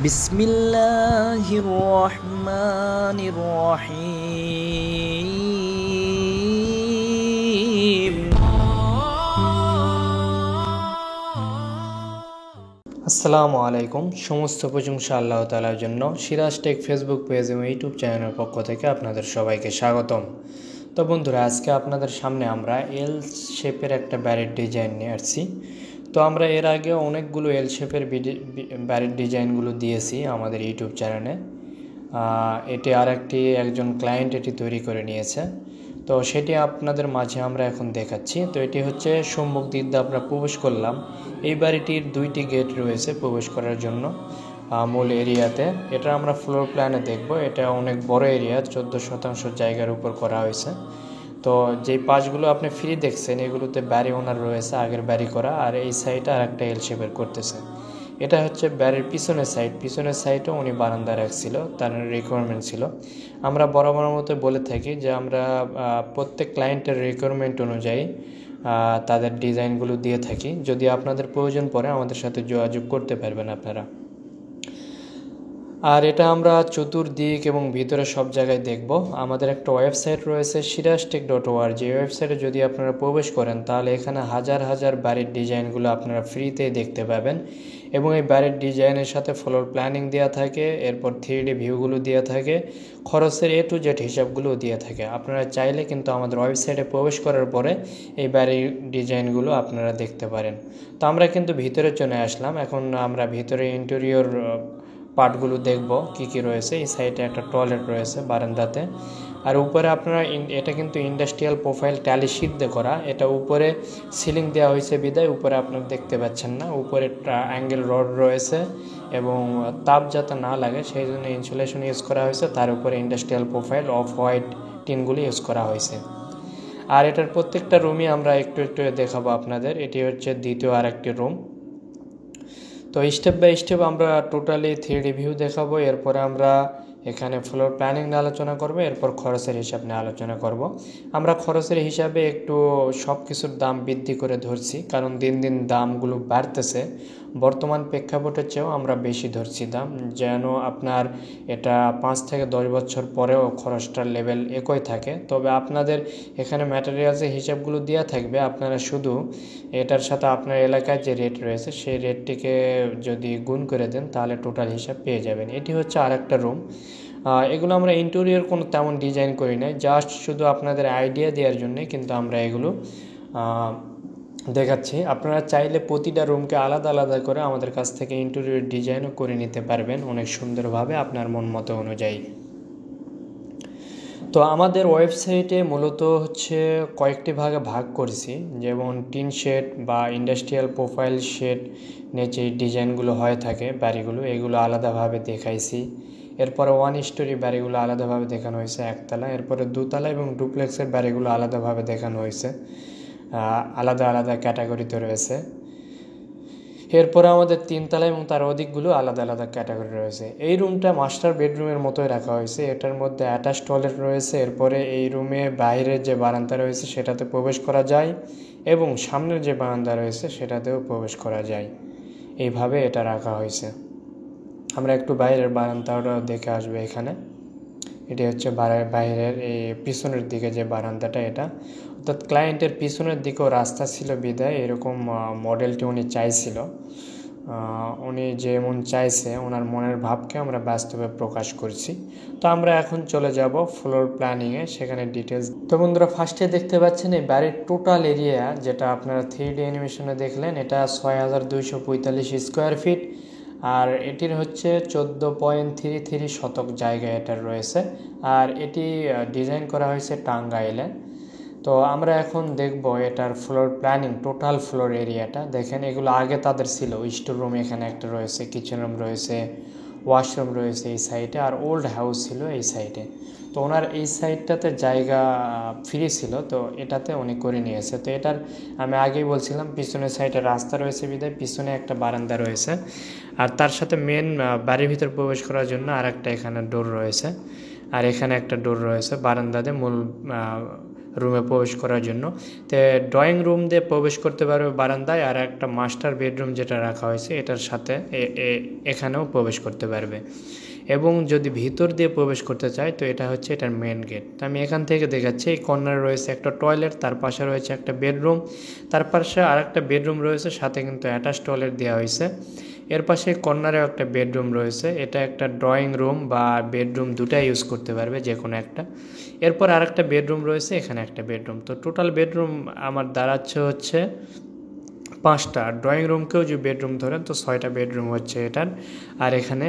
বিসমিল্লাহির রহমানির রহিম। আসসালামু আলাইকুম। সমস্ত প্রশংসা আল্লাহ তাআলার জন্য। সিরাজ টেক ফেসবুক পেজ এবং ইউটিউব চ্যানেলের পক্ষ থেকে আপনাদের সবাইকে স্বাগতম। তো বন্ধুরা, আজকে আপনাদের সামনে আমরা এল শেপের একটা ব্যারেট ডিজাইন নিয়ে আসছি। তো আমরা এর আগে অনেকগুলো এল শেপের ব্যারেট ডিজাইনগুলো দিয়েছি আমাদের ইউটিউব চ্যানেলে। এটি একজন ক্লায়েন্ট এটি তৈরি করে নিয়েছে, তো সেটি আপনাদের মাঝে আমরা এখন দেখাচ্ছি। তো এটি হচ্ছে সম্মুখ দিক দিয়ে আমরা প্রবেশ করলাম। এই বাড়িটির 2টি গেট রয়েছে প্রবেশ করার জন্য মূল এরিয়াতে। এটা আমরা ফ্লোর প্ল্যানে দেখব। এটা অনেক বড় এরিয়া, 14% জায়গার উপর করা হয়েছে। তো যেই পাশগুলো আপনি ফ্রি দেখছেন এগুলোতে বাড়ি ওনার রয়েছে, আগের বাড়ি করা, আর এই সাইডে আর একটা এল শেপের করতেছে। এটা হচ্ছে বাড়ির পিছনের সাইডও উনি বারান্দা রাখছিল, তার রিকোয়ারমেন্ট ছিল। আমরা বরাবর মতো বলে থাকি যে আমরা প্রত্যেক ক্লায়েন্টের রিকোয়ারমেন্ট অনুযায়ী তাদের ডিজাইনগুলো দিয়ে থাকি। যদি আপনাদের প্রয়োজন পড়ে আমাদের সাথে যোগাযোগ করতে পারবেন আপনারা। আর এটা আমরা চতুর্দিক এবং ভিতরে সব জায়গায় দেখব। আমাদের একটা ওয়েবসাইট রয়েছে siraztech.org। এই ওয়েবসাইটে যদি আপনারা প্রবেশ করেন তাহলে এখানে হাজার হাজার বাড়ির ডিজাইনগুলো আপনারা ফ্রিতেই দেখতে পাবেন, এবং এই বাড়ির ডিজাইনের সাথে ফ্লোর প্ল্যানিং দেওয়া থাকে, এরপর 3D ভিউগুলো দেওয়া থাকে, খরচের A to Z হিসাবগুলোও দেওয়া থাকে। আপনারা চাইলে কিন্তু আমাদের ওয়েবসাইটে প্রবেশ করার পরে এই বাড়ির ডিজাইনগুলো আপনারা দেখতে পারেন। তো আমরা কিন্তু ভিতরে চলে আসলাম। এখন আমরা ভিতরে ইন্টেরিয়র পার্টগুলো দেখব কি কি রয়েছে। এই সাইডে একটা টয়লেট রয়েছে বারান্দাতে। আর উপরে আপনারা এটা কিন্তু ইন্ডাস্ট্রিয়াল প্রোফাইল ট্যালি শীট দিয়ে করা। এটা উপরে সিলিং দেওয়া হয়েছে বিদায় উপরে আপনারা দেখতে পাচ্ছেন না। উপরে অ্যাঙ্গেল রড রয়েছে এবং তাপ যাতে না লাগে সেই জন্য ইনসুলেশন ইউজ করা হয়েছে। তার উপরে ইন্ডাস্ট্রিয়াল প্রোফাইল অফ হোয়াইট টিনগুলি ইউজ করা হয়েছে। আর এটার প্রত্যেকটা রুমই আমরা একটু একটু দেখাবো আপনাদের। এটি হচ্ছে দ্বিতীয় আর একটি রুম। তো স্টেপ বাই স্টেপ আমরা টোটালি 3D ভিউ দেখাবো। এরপরে আমরা এখানে ফ্লোর প্ল্যানিং নিয়ে আলোচনা করব, এরপর খরচের হিসাব নিয়ে আলোচনা করব। আমরা খরচের হিসাবে একটু সব কিছুর দাম বৃদ্ধি করে ধরছি, কারণ দিন দিন দামগুলো বাড়তেছে। বর্তমান প্রেক্ষাপটের চেয়েও আমরা বেশি ধরছি দাম, যেন আপনার এটা 5 থেকে 10 বছর পরেও খরচটার লেভেল একই থাকে। তবে আপনাদের এখানে ম্যাটেরিয়ালসের হিসাবগুলো দেওয়া থাকবে, আপনারা শুধু এটার সাথে আপনার এলাকায় যে রেট রয়েছে সেই রেটটিকে যদি গুণ করে দেন তাহলে টোটাল হিসাব পেয়ে যাবেন। এটি হচ্ছে আরেকটা রুম। এগুলো আমরা ইন্টেরিয়র কোনো তেমন ডিজাইন করি নাই, জাস্ট শুধু আপনাদের আইডিয়া দেওয়ার জন্যে কিন্তু আমরা এগুলো দেখাচ্ছি। আপনারা চাইলে প্রতিটা রুমকে আলাদা আলাদা করে আমাদের কাছ থেকে ইন্টেরিয়র ডিজাইনও করে নিতে পারবেন অনেক সুন্দরভাবে আপনার মন মতো অনুযায়ী। তো আমাদের ওয়েবসাইটে মূলত হচ্ছে কয়েকটি ভাগে ভাগ করেছি, যেমন টিন শেড বা ইন্ডাস্ট্রিয়াল প্রোফাইল শেড নিয়ে যে ডিজাইনগুলো হয়ে থাকে বাড়িগুলো, এগুলো আলাদাভাবে দেখাইছি। এরপরে 1 স্টোরি বাড়িগুলো আলাদাভাবে দেখানো হয়েছে একতলা, এরপরে 2তলা এবং ডুপ্লেক্সের বাড়িগুলো আলাদাভাবে দেখানো হয়েছে, আলাদা আলাদা ক্যাটাগরিতে রয়েছে। এরপরে আমাদের 3তলা এবং তার অধিকগুলো আলাদা আলাদা ক্যাটাগরি রয়েছে। এই রুমটা মাস্টার বেডরুমের মতোই রাখা হয়েছে। এটার মধ্যে অ্যাটাচ টয়লেট রয়েছে। এরপরে এই রুমে বাইরের যে বারান্দা রয়েছে সেটাতে প্রবেশ করা যায়, এবং সামনের যে বারান্দা রয়েছে সেটাতেও প্রবেশ করা যায়। এইভাবে এটা রাখা হয়েছে। আমরা একটু বাইরের বারান্দাটাও দেখে আসবো এখানে। এটি হচ্ছে বাইরের এই পিছনের দিকে যে বারান্দাটা, এটা অর্থাৎ ক্লায়েন্টের পিছনের দিকেও রাস্তা ছিল বিদায় এরকম মডেলটি উনি চাইছিল। উনি যেমন চাইছে ওনার মনের ভাবকে আমরা বাস্তবে প্রকাশ করছি। তো আমরা এখন চলে যাব ফ্লোর প্ল্যানিংয়ে, সেখানে ডিটেলস। তো বন্ধুরা, ফার্স্টে দেখতে পাচ্ছেন এই বাড়ির টোটাল এরিয়া, যেটা আপনারা 3D অ্যানিমেশনে দেখলেন, এটা 6245 স্কোয়ার ফিট। আর এটির হচ্ছে 14.33 শতক জায়গা এটার রয়েছে। আর এটি ডিজাইন করা হয়েছে টাঙ্গাইলে। তো আমরা এখন দেখব এটার ফ্লোর প্ল্যানিং, টোটাল ফ্লোর এরিয়াটা। দেখেন এগুলো আগে তাদের ছিল। স্টোর রুম এখানে একটা রয়েছে, কিচেন রুম রয়েছে, ওয়াশরুম রয়েছে এই সাইডে, আর ওল্ড হাউস ছিল এই সাইডে। তো ওনার এই সাইডটাতে জায়গা ফ্রি ছিল, তো এটাতে উনি করে নিয়েছে। তো এটার আমি আগেই বলছিলাম পিছনের সাইডে রাস্তা রয়েছে বিধায় পিছনে একটা বারান্দা রয়েছে, আর তার সাথে মেন বাড়ির ভিতর প্রবেশ করার জন্য আর একটা এখানে ডোর রয়েছে, আর এখানে একটা ডোর রয়েছে বারান্দাতে মূল রুমে প্রবেশ করার জন্য। তো ড্রয়িং রুম দিয়ে প্রবেশ করতে পারবে বারান্দায়, আর একটা মাস্টার বেডরুম যেটা রাখা হয়েছে এটার সাথে এখানেও প্রবেশ করতে পারবে। এবং যদি ভিতর দিয়ে প্রবেশ করতে চাই তো এটা হচ্ছে এটার মেন গেট। তো আমি এখান থেকে দেখাচ্ছি, এই কর্নারে রয়েছে একটা টয়লেট, তার পাশে রয়েছে একটা বেডরুম, তার পাশে আর একটা বেডরুম রয়েছে, সাথে কিন্তু অ্যাটাচ টয়লেট দেওয়া হয়েছে। এর পাশে কর্নারেও একটা বেডরুম রয়েছে, এটা একটা ড্রয়িং রুম বা বেডরুম দুটাই ইউজ করতে পারবে যে কোনো একটা। এরপর আর একটা বেডরুম রয়েছে, এখানে একটা বেডরুম। তো টোটাল বেডরুম আমার দাঁড়াচ্ছে হচ্ছে 5টা। ড্রয়িং রুমকেও যে বেডরুম ধরেন তো 6টা বেডরুম হচ্ছে এটার। আর এখানে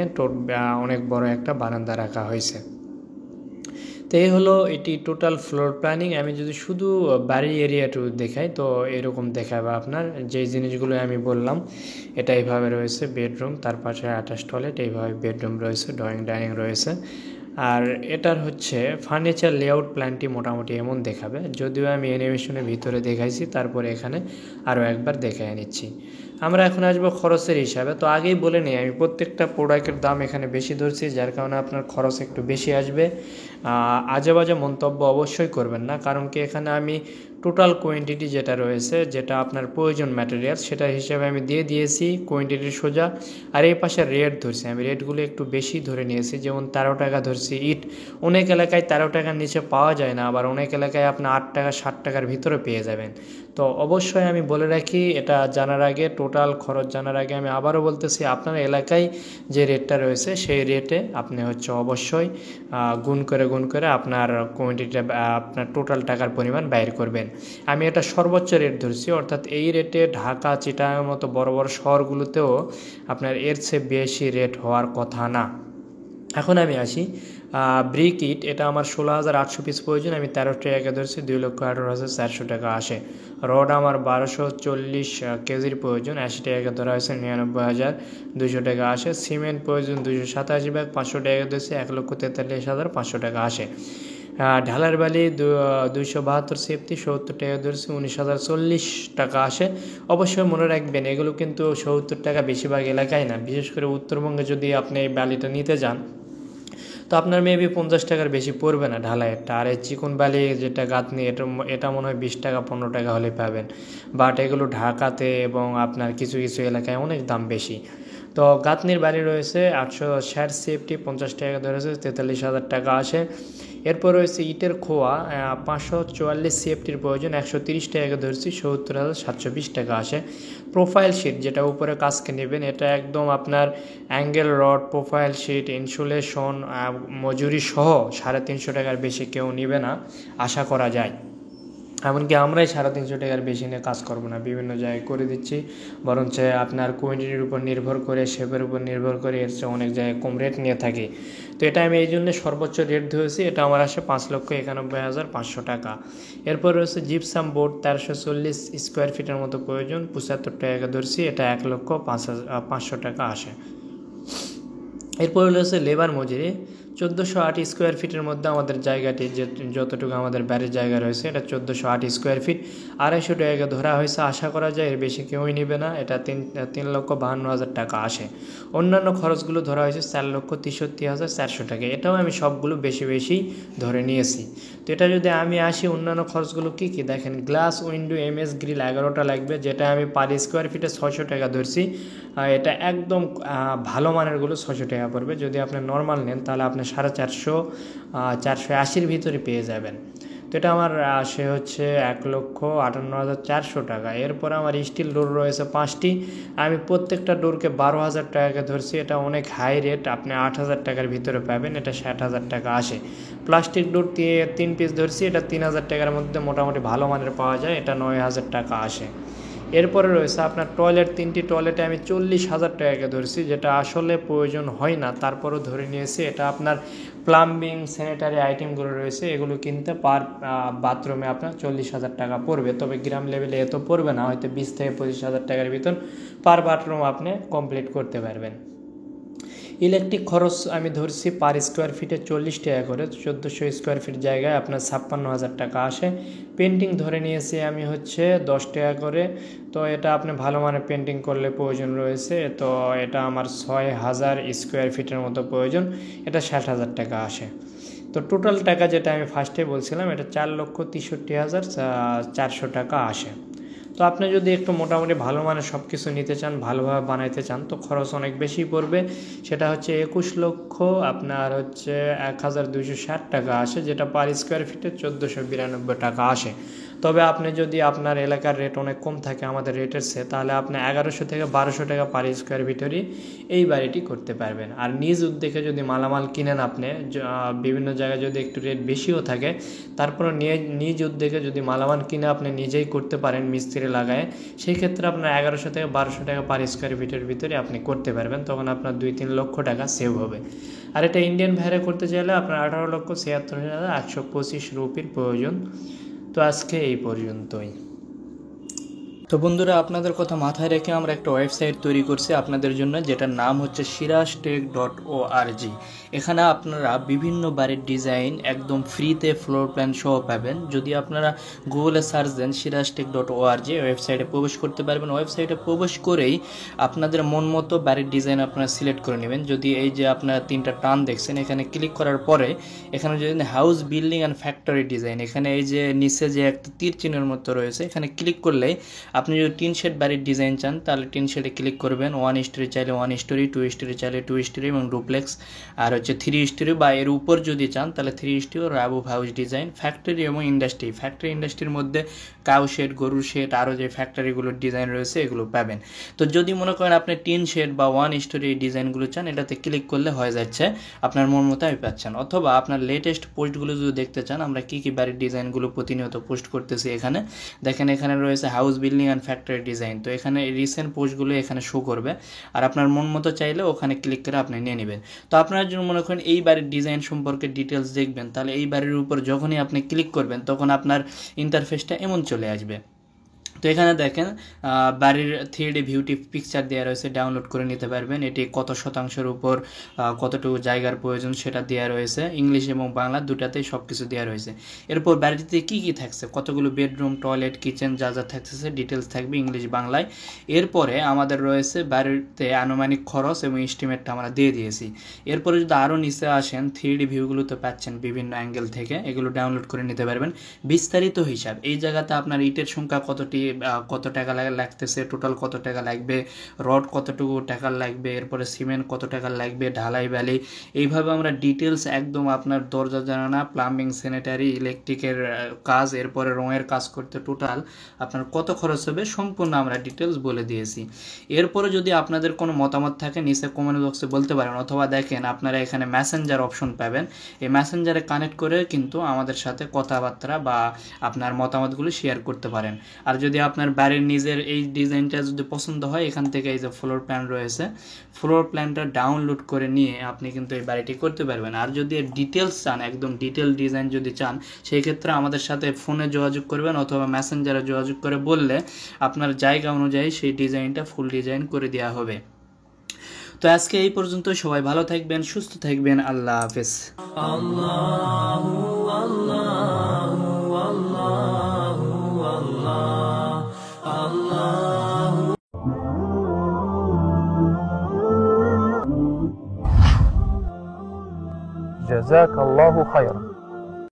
অনেক বড় একটা বারান্দা রাখা হয়েছে। তো এই হলো এটি টোটাল ফ্লোর প্ল্যানিং। আমি যদি শুধু বাড়ির এরিয়াটু দেখাই তো এরকম দেখাবে আপনার যে জিনিসগুলো আমি বললাম। এটা এইভাবে রয়েছে বেডরুম, তার পাশে অ্যাটাচ টয়লেট, এইভাবে বেডরুম রয়েছে, ডাইনিং রয়েছে। আর এটার হচ্ছে ফার্নিচার লেআউট প্ল্যানটি মোটামুটি এমন দেখাবে, যদিও আমি অ্যানিমেশনের ভিতরে দেখাইছি, তারপরে এখানে আরও একবার দেখাই নিচ্ছি। আমরা এখন আসবো খরচের হিসাবে। তো আগেই বলে নিই, আমি প্রত্যেকটা প্রোডাক্টের দাম এখানে বেশি ধরছি, যার কারণে আপনার খরচ একটু বেশি আসবে। আজে বাজে মন্তব্য অবশ্যই করবেন না, কারণ কি এখানে আমি টোটাল কোয়ান্টিটি যেটা রয়েছে, যেটা আপনার প্রয়োজন ম্যাটেরিয়াল, সেটার হিসাবে আমি দিয়ে দিয়েছি কোয়ান্টিটি সোজা। আর এই পাশে রেট ধরছি, আমি রেটগুলো একটু বেশি ধরে নিয়েছি। যেমন 13 টাকা ধরছি ইট। অনেক এলাকায় 13 টাকার নিচে পাওয়া যায় না, আবার অনেক এলাকায় আপনি 8 টাকা 60 টাকার ভিতরে পেয়ে যাবেন। তো অবশ্যই আমি বলে রাখি, এটা জানার আগে, টোটাল খরচ জানার আগে আমি আবারও বলতেছি, আপনার এলাকায় যে রেটটা রয়েছে সেই রেটে আপনি হচ্ছে অবশ্যই গুণ করে আপনার কোয়ান্টিটিটা, আপনার টোটাল টাকার পরিমাণ বাইর করবেন। আমি এটা সর্বোচ্চ রেট ধরছি, অর্থাৎ এই রেটে ঢাকা, চিটাগাংয়ের মতো বড় বড় শহরগুলোতেও আপনার এর চেয়ে বেশি রেট হওয়ার কথা না। এখন আমি আসি ব্রিক ইট। এটা আমার 16,800 পিস প্রয়োজন, আমি 13 টাকা ধরছি, 2,18,400 টাকা আসে। রড আমার 1240 কেজির প্রয়োজন, 80 টাকা ধরা হয়েছে, 99,200 টাকা আসে। সিমেন্ট প্রয়োজন 287 ব্যাগ, 500 টাকা ধরছি, 1,43,500 টাকা আসে। ঢালার বালি 272 সেফটি, 70 টাকা ধরছি, 19,040 টাকা আসে। অবশ্যই মনে রাখবেন এগুলো কিন্তু 70 টাকা বেশিরভাগ এলাকায় না, বিশেষ করে উত্তরবঙ্গে যদি আপনি এই বালিটা নিতে যান তো আপনার মেবি 50 টাকার বেশি পড়বে না ঢালাইয়েরটা। আর এই চিকন বালি যেটা গাঁথনি, এটা মনে হয় 20 টাকা 15 টাকা হলে পাবেন। বাট এগুলো ঢাকাতে এবং আপনার কিছু কিছু এলাকায় অনেক দাম বেশি। তো গাঁথনির বালি রয়েছে 860 সেফটি, 50 টাকা ধরেছে, 43,000 টাকা আসে। এরপর রয়েছে ইটের খোয়া 544 সিএফটির প্রয়োজন, 130 টাকা ধরছি, 70,720 টাকা আসে। প্রোফাইল শিট যেটা উপরে কাজকে নেবেন, এটা একদম আপনার angle rod, profile sheet, insulation, মজুরি সহ 350 টাকার বেশি কেউ নেবে না আশা করা যায়। এমনকি আমরাই 350 টাকার বেশি নিয়ে কাজ করবো না, বিভিন্ন জায়গায় করে দিচ্ছি। বরঞ্চ আপনার কোয়ান্টিটির উপর নির্ভর করে, শেপের উপর নির্ভর করে এর চেয়ে অনেক জায়গায় কম রেট নিয়ে থাকি। তো এটা আমি এই জন্য সর্বোচ্চ রেট ধরেছি, এটা আমার আসে 5,91,500 টাকা। এরপর রয়েছে জিপসাম বোর্ড 1340 স্কোয়ার ফিটের মতো প্রয়োজন, 75 টাকা ধরছি, এটা 1,05,500 টাকা আসে। এরপর রয়েছে লেবার মজুরি 1408 স্কোয়ার ফিটের মধ্যে আমাদের জায়গাটি, যে যতটুকু আমাদের বাড়ির জায়গা রয়েছে এটা 1408 স্কোয়ার ফিট, 250 টাকা ধরা হয়েছে। আশা করা যায় এর বেশি কেউই নেবে না, এটা 3,52,000 টাকা আসে। অন্যান্য খরচগুলো ধরা হয়েছে 4,63,400 টাকা, এটাও আমি সবগুলো বেশি বেশি ধরে নিয়েছি। তো এটা যদি আমি আসি অন্যান্য খরচগুলো কী কী দেখেন, গ্লাস উইন্ডো এমএস গ্রিল 11টা লাগবে, যেটা আমি পার স্কোয়ার ফিটে 600 টাকা ধরছি। এটা একদম ভালো মানেরগুলো 600 টাকা পড়বে, যদি আপনি নর্মাল নেন তাহলে আপনি 450, 480-র ভিতরে পেয়ে যাবেন। তো এটা আমার আসে হচ্ছে 1,58,400 টাকা। এরপর আমার স্টিল ডোর রয়েছে 5টি, আমি প্রত্যেকটা ডোরকে 12,000 টাকাকে ধরছি, এটা অনেক হাই রেট, আপনি 8,000 টাকার ভিতরে পাবেন, এটা 60,000 টাকা আসে। প্লাস্টিক ডোর 3 পিস ধরছি, এটা 3,000 টাকার মধ্যে মোটামুটি ভালো মানের পাওয়া যায়, এটা 9,000 টাকা আসে। এরপরে রয়েছে আপনার টয়লেট, 3টি টয়লেটে আমি 40,000 টাকাকে ধরছি, যেটা আসলে প্রয়োজন হয় না, তারপরও ধরে নিয়েছি। এটা আপনার প্লাম্বিং স্যানিটারি আইটেমগুলো রয়েছে, এগুলো কিনতে পার বাথরুমে আপনার 40,000 টাকা পড়বে, তবে গ্রাম লেভেলে এত পড়বে না, হয়তো 20,000-25,000 টাকার ভিতর পার বাথরুম আপনি কমপ্লিট করতে পারবেন। ইলেকট্রিক খরচ আমি ধরছি পার স্কোয়ার ফিটে 40 টাকা করে, 1400 স্কোয়ার ফিট জায়গায় আপনার 56,000 টাকা আসে। পেন্টিং ধরে নিয়েছি আমি হচ্ছে 10 টাকা করে, তো এটা আপনি ভালো মানের পেন্টিং করলে প্রয়োজন রয়েছে, তো এটা আমার 6,000 স্কোয়ার ফিটের মতো প্রয়োজন, এটা 60,000 টাকা আসে। তো টোটাল টাকা যেটা আমি ফার্স্টে বলছিলাম এটা 4,63,400 টাকা আসে। তো আপনি যদি একটু মোটামুটি ভালো মানের সব কিছু নিতে চান, ভালোভাবে বানাইতে চান, তো খরচ অনেক বেশি পড়বে। সেটা হচ্ছে 21,1,260 টাকা আসে, যেটা পার স্কোয়ার ফিটে 1492 টাকা আসে। তবে আপনি যদি আপনার এলাকার রেট অনেক কম থাকে আমাদের রেটের চেয়ে, তাহলে আপনি 1100 থেকে 1200 টাকা পার স্কোয়ার ফিটেরই এই বাড়িটি করতে পারবেন। আর নিজ উদ্যোগে যদি মালামাল কিনেন আপনি, বিভিন্ন জায়গায় যদি একটু রেট বেশিও থাকে, তারপরে নিজ উদ্যোগে যদি মালামাল কিনে আপনি নিজেই করতে পারেন মিস্ত্রি লাগায়, সেই ক্ষেত্রে আপনার 1100 থেকে 1200 টাকা পার স্কোয়ার ফিটের ভিতরে আপনি করতে পারবেন। তখন আপনার 2-3 লক্ষ টাকা সেভ হবে। আর এটা ইন্ডিয়ান ভাইরে করতে চাইলে আপনার 18,76,825 রুপির প্রয়োজন। তো আজকে এই পর্যন্তই। তো বন্ধুরা, আপনাদের কথা মাথায় রেখে আমরা একটা ওয়েবসাইট তৈরি করছি আপনাদের জন্য, যেটার নাম হচ্ছে sirajtech.org। এখানে আপনারা বিভিন্ন বাড়ির ডিজাইন একদম ফ্রিতে ফ্লোর প্ল্যান সহ পাবেন। যদি আপনারা গুগলে সার্চ দেন sirajtech.org, ওয়েবসাইটে প্রবেশ করতে পারবেন। ওয়েবসাইটে প্রবেশ করেই আপনাদের মন মতো বাড়ির ডিজাইন আপনারা সিলেক্ট করে নেবেন। যদি এই যে আপনারা 3টা টান দেখছেন, এখানে ক্লিক করার পরে এখানে যদি house building and factory design, এখানে এই যে নিচে যে একটা তীর চিহ্নের মতো রয়েছে, এখানে ক্লিক করলেই আপনি যদি টিন শেড বাড়ির ডিজাইন চান তাহলে টিন শেডে ক্লিক করবেন। 1 স্টোরি চাইলে 1 স্টোরি, 2 স্টোরি চাইলে 2 স্টোরি এবং ডুপ্লেক্স, আর হচ্ছে 3 স্টোরি বা এর উপর যদি চান তাহলে 3 স্টোরি ও অ্যাবোভ হাউস ডিজাইন। ফ্যাক্টরি এবং ইন্ডাস্ট্রি, ফ্যাক্টরি ইন্ডাস্ট্রির মধ্যে কাউ শেড, গরুর শেড, আরও যে ফ্যাক্টরিগুলোর ডিজাইন রয়েছে এগুলো পাবেন। তো যদি মনে করেন আপনি টিন শেড বা 1 স্টোরি এই ডিজাইনগুলো চান, এটাতে ক্লিক করলে হয়ে যাচ্ছে, আপনার মন মতো আমি পাচ্ছেন। অথবা আপনার লেটেস্ট পোস্টগুলো যদি দেখতে চান, আমরা কী কী বাড়ির ডিজাইনগুলো প্রতিনিয়ত পোস্ট করতেছি, এখানে দেখেন, এখানে রয়েছে house building and factory design. তো এখানে রিসেন্ট পোস্টগুলো এখানে শো করবে, আর আপনার মন মতো চাইলে ওখানে ক্লিক করে আপনি নিয়ে নেবেন। তো আপনারা যদি মনে করেন এই বাড়ির ডিজাইন সম্পর্কে ডিটেলস দেখবেন, তাহলে এই বাড়ির উপর যখনই আপনি ক্লিক করবেন তখন আপনার ইন্টারফেসটা এমন চলে আসবে। তো এখানে দেখেন বাড়ির 3D ভিউটি পিকচার দেওয়া রয়েছে, ডাউনলোড করে নিতে পারবেন। এটি কত শতাংশের উপর কতটুকু জায়গার প্রয়োজন সেটা দেওয়া রয়েছে, ইংলিশ এবং বাংলা দুটাতেই সব কিছু দেওয়া রয়েছে। এরপর বাড়িতে কি কি থাকছে, কতগুলো বেডরুম, টয়লেট, কিচেন যা যা থাকতেছে ডিটেলস থাকবে ইংলিশ বাংলায়। এরপরে আমাদের রয়েছে বাড়িতে আনুমানিক খরচ এবং এস্টিমেটটা আমরা দিয়ে দিয়েছি। এরপরে যদি আরও নিচে আসেন, 3D ভিউগুলো তো পাচ্ছেন বিভিন্ন অ্যাঙ্গেল থেকে, এগুলো ডাউনলোড করে নিতে পারবেন। বিস্তারিত হিসাব, এই জায়গাতে আপনার ইটের সংখ্যা কতটি, কত টাকা লাগতেছে, টোটাল কত টাকা লাগবে, রড কতটুকু টাকা লাগবে, এরপরে সিমেন্ট কত টাকা লাগবে, ঢালাই বালি, এইভাবে আমরা ডিটেলস একদম আপনার দরজা জানালা, প্লাম্বিং, স্যানিটারি, ইলেকট্রিকের কাজ, এরপরে রঙের কাজ করতে টোটাল আপনার কত খরচ হবে সম্পূর্ণ আমরা ডিটেলস বলে দিয়েছি। এরপরে যদি আপনাদের কোনো মতামত থাকে নিচে কমেন্ট বক্সে বলতে পারেন, অথবা দেখেন আপনারা এখানে মেসেঞ্জার অপশন পাবেন। এই মেসেঞ্জারে কানেক্ট করে কিন্তু আমাদের সাথে কথাবার্তা বা আপনার মতামতগুলো শেয়ার করতে পারেন। আর যদি আপনার বাড়ির নিজের এই ডিজাইনটা যদি পছন্দ হয়, এখান থেকে এই যে ফ্লোর প্ল্যান রয়েছে, ফ্লোর প্ল্যানটা ডাউনলোড করে নিয়ে আপনি কিন্তু এই বাড়িটি করতে পারবেন। আর যদি এর ডিটেলস চান, একদম ডিটেল ডিজাইন যদি চান, সেই ক্ষেত্রে আমাদের সাথে ফোনে যোগাযোগ করবেন অথবা মেসেঞ্জারে যোগাযোগ করে বললে আপনার জায়গা অনুযায়ী সেই ডিজাইনটা ফুল ডিজাইন করে দেওয়া হবে। তো আজকে এই পর্যন্ত, সবাই ভালো থাকবেন, সুস্থ থাকবেন, আল্লাহ হাফেজ। جزاك الله خيرا.